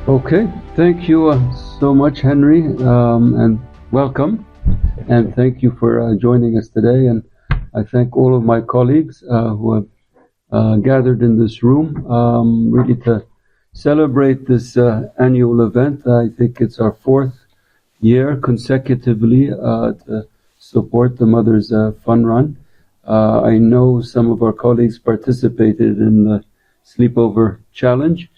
Okay, thank you so much, Henry, and welcome. And thank you for joining us today. And I thank all of my colleagues who have gathered in this room, really to celebrate this annual event. I think it's our fourth year consecutively to support the Mothers Fun Run. I know some of our colleagues participated in the Sleepover Challenge,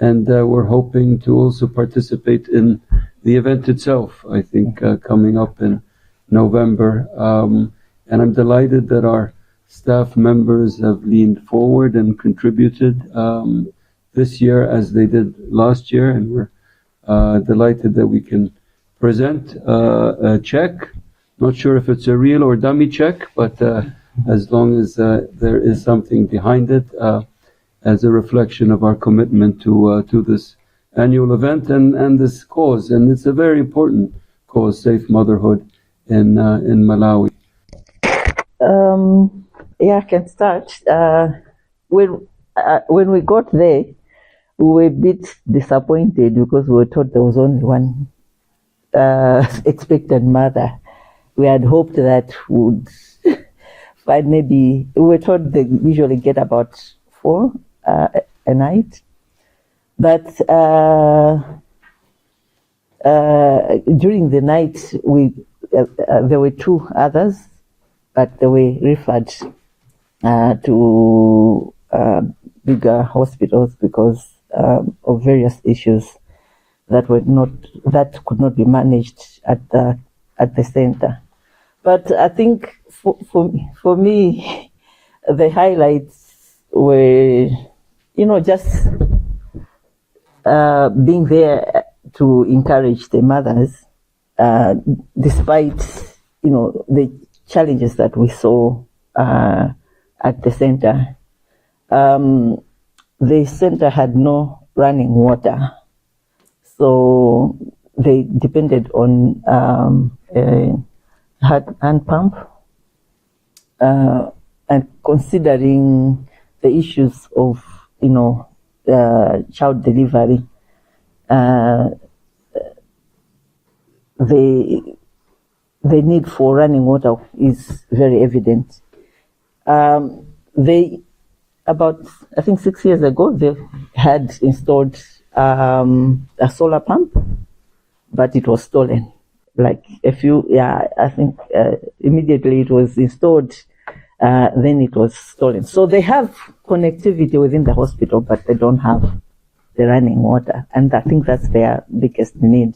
and we're hoping to also participate in the event itself, I think, coming up in November. And I'm delighted that our staff members have leaned forward and contributed this year as they did last year, and we're delighted that we can present a check. Not sure if it's a real or dummy check, but as long as there is something behind it, as a reflection of our commitment to this annual event and this cause. And it's a very important cause, safe motherhood in Malawi. Yeah, I can start. When we got there, we were a bit disappointed because we were told there was only one expectant mother. We had hoped that would find maybe, we were told they usually get about 4 a night. But during the night, there were 2 others, but they were referred to bigger hospitals because of various issues that could not be managed at the center. But I think for me, the highlights were, just being there to encourage the mothers, despite, the challenges that we saw at the center. The center had no running water, so they depended on a hand pump. And considering the issues of, child delivery, the need for running water is very evident. About, I think 6 years ago, they had installed a solar pump, but it was stolen. I think immediately it was installed, then it was stolen. So they have connectivity within the hospital, but they don't have the running water. And I think that's their biggest need.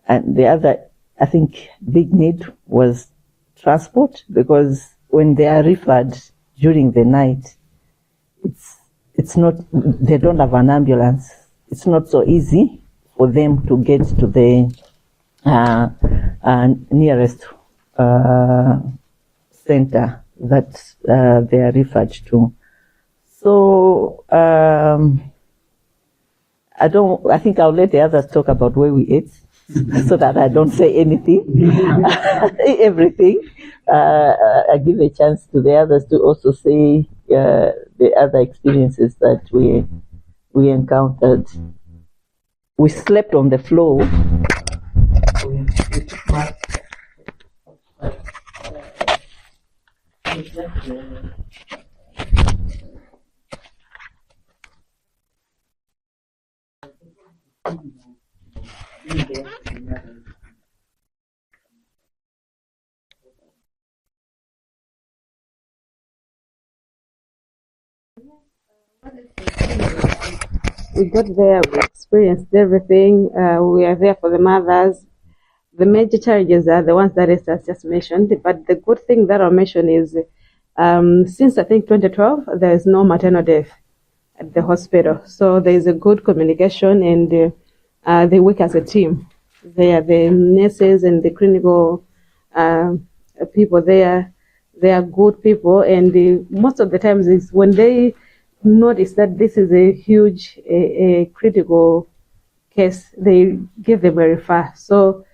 And the other, I think, big need was transport, because when they are referred during the night, it's not, they don't have an ambulance. It's not so easy for them to get to the nearest center that they are referred to. So I think I'll let the others talk about where we ate so that I don't say anything, everything. I give a chance to the others to also say the other experiences that we encountered. We slept on the floor. We got there, we experienced everything. We are there for the mothers. The major challenges are the ones that Esther just mentioned, but the good thing that I'll mention is since I think 2012, there is no maternal death at the hospital. So there is a good communication, and they work as a team. They are the nurses and the clinical people there. They are good people, and most of the times is when they notice that this is a huge, critical case, they give them a refer. So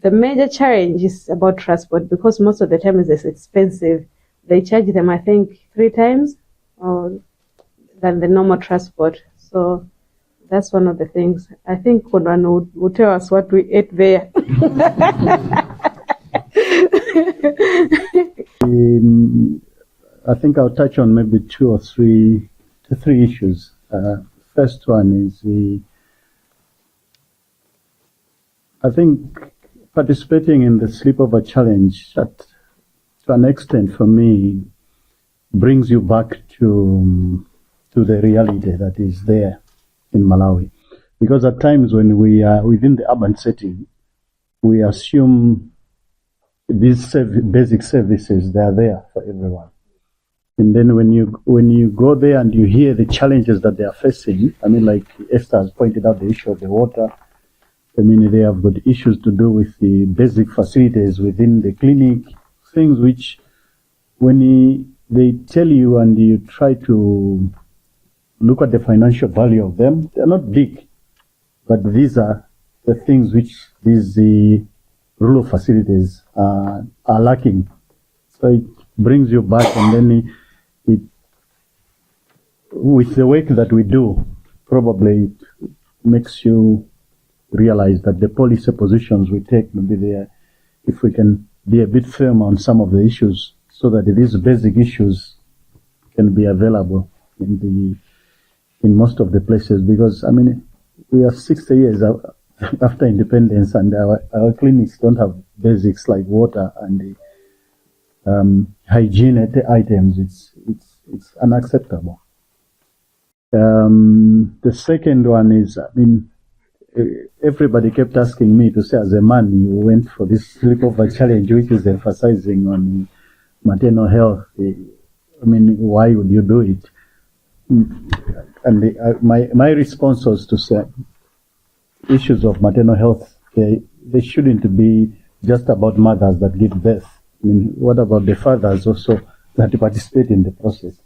the major challenge is about transport, because most of the time it's expensive. They charge them, I think, 3 times than the normal transport. So That's one of the things. I think Kodwan would tell us what we ate there. I think I'll touch on maybe two or three issues. First one is I think participating in the sleepover challenge, that to an extent for me brings you back to the reality that is there in Malawi. Because at times when we are within the urban setting, we assume these basic services, they are there for everyone. And then when you go there and you hear the challenges that they are facing, I mean, like Esther has pointed out, the issue of the water. I mean, they have got issues to do with the basic facilities within the clinic, things which when they tell you and you try to look at the financial value of them, they're not big. But these are the things which these rural facilities are lacking. So it brings you back, and then it with the work that we do, probably it makes you realize that the policy positions we take maybe there, if we can be a bit firm on some of the issues, so that these basic issues can be available in most of the places. Because I mean, we are 60 years after independence, and our clinics don't have basics like water and hygiene items. It's unacceptable. The second one is, I mean, everybody kept asking me to say, as a man, you went for this sleepover challenge, which is emphasizing on maternal health. I mean, why would you do it? And my response was to say, issues of maternal health, they shouldn't be just about mothers that give birth. I mean, what about the fathers also that participate in the process?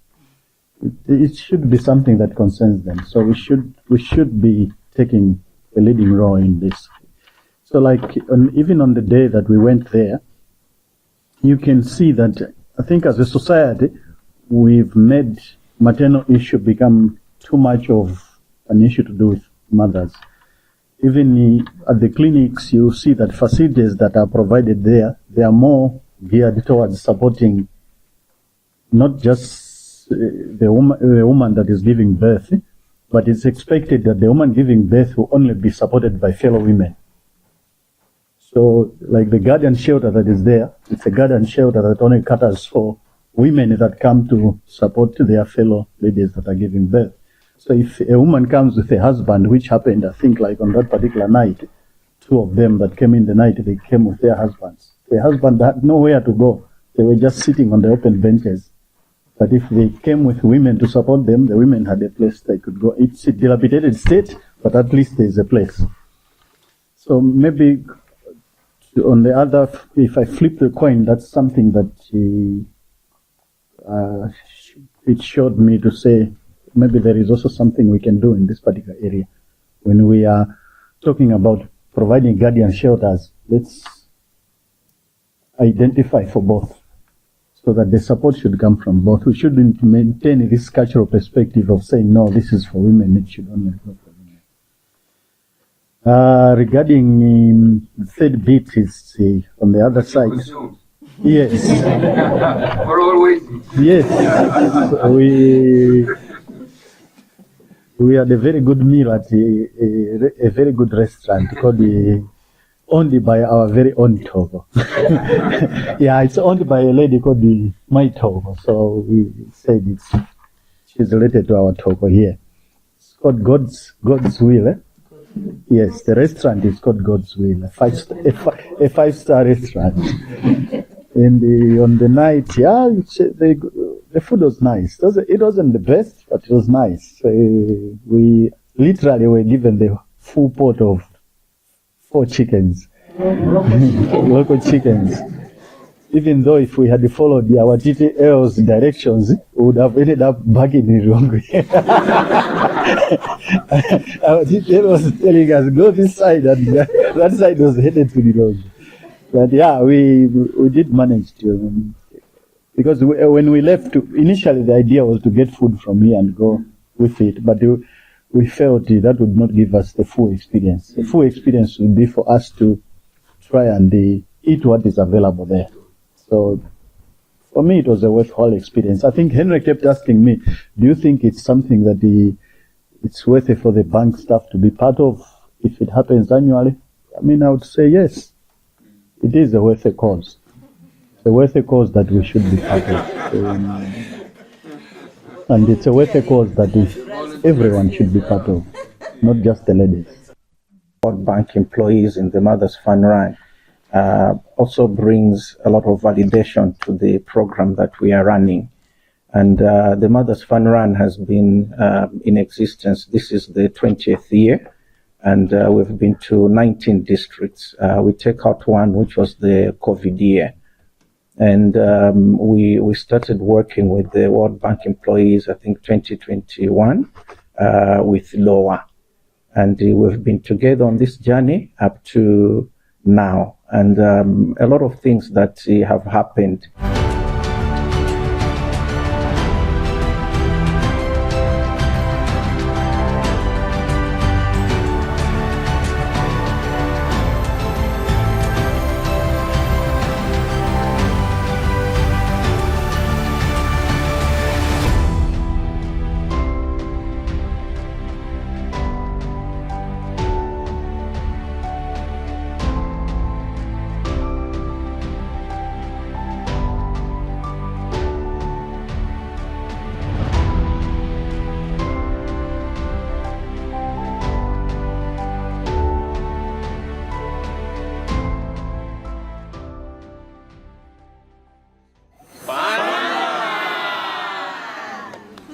It should be something that concerns them. So we should be taking a leading role in this. So like, even on the day that we went there, you can see that I think as a society, we've made maternal issue become too much of an issue to do with mothers. Even at the clinics, you see that facilities that are provided there, they are more geared towards supporting not just the woman that is giving birth, but it's expected that the woman giving birth will only be supported by fellow women. So, like the guardian shelter that is there, it's a guardian shelter that only caters for women that come to support their fellow ladies that are giving birth. So if a woman comes with a husband, which happened, I think, like on that particular night, two of them that came in the night, they came with their husbands. The husband had nowhere to go. They were just sitting on the open benches. But if they came with women to support them, the women had a place they could go. It's a dilapidated state, but at least there's a place. So maybe on the other, if I flip the coin, that's something that it showed me to say, maybe there is also something we can do in this particular area. When we are talking about providing guardian shelters, let's identify for both, so that the support should come from both. We shouldn't maintain this cultural perspective of saying, no, this is for women, it should only go for women. Regarding the third bit is on the other side. Yes. For always. Yes. We had a very good meal at a very good restaurant called owned by our very own Togo. Yeah, it's owned by a lady called My Togo. So we said she's related to our Togo here. It's called God's Will. Eh? Yes, the restaurant is called God's Will, a five-star restaurant. And on the night, yeah, the food was nice. It wasn't the best, but it was nice. We literally were given the full pot of 4 chickens, local chickens. Even though if we had followed our TTL's directions, we would have ended up back in the wrong way. Our TTL was telling us, go this side, and that side was headed to the wrong. But yeah, we did manage to, because when we left, initially the idea was to get food from here and go with it, but we felt that would not give us the full experience. The full experience would be for us to try and eat what is available there. So for me, it was a worthwhile experience. I think Henry kept asking me, do you think it's something that it's worth it for the bank staff to be part of if it happens annually? I mean, I would say yes. It is a worthy cause. It's a worthy cause that we should be part of. And it's a worthy cause that everyone should be part of, not just the ladies. World Bank employees in the Mothers Fund Run also brings a lot of validation to the program that we are running. And the Mothers Fund Run has been in existence. This is the 20th year, and we've been to 19 districts. We take out one, which was the COVID year. And we started working with the World Bank employees, I think 2021, with Lower. And we've been together on this journey up to now. And a lot of things that have happened.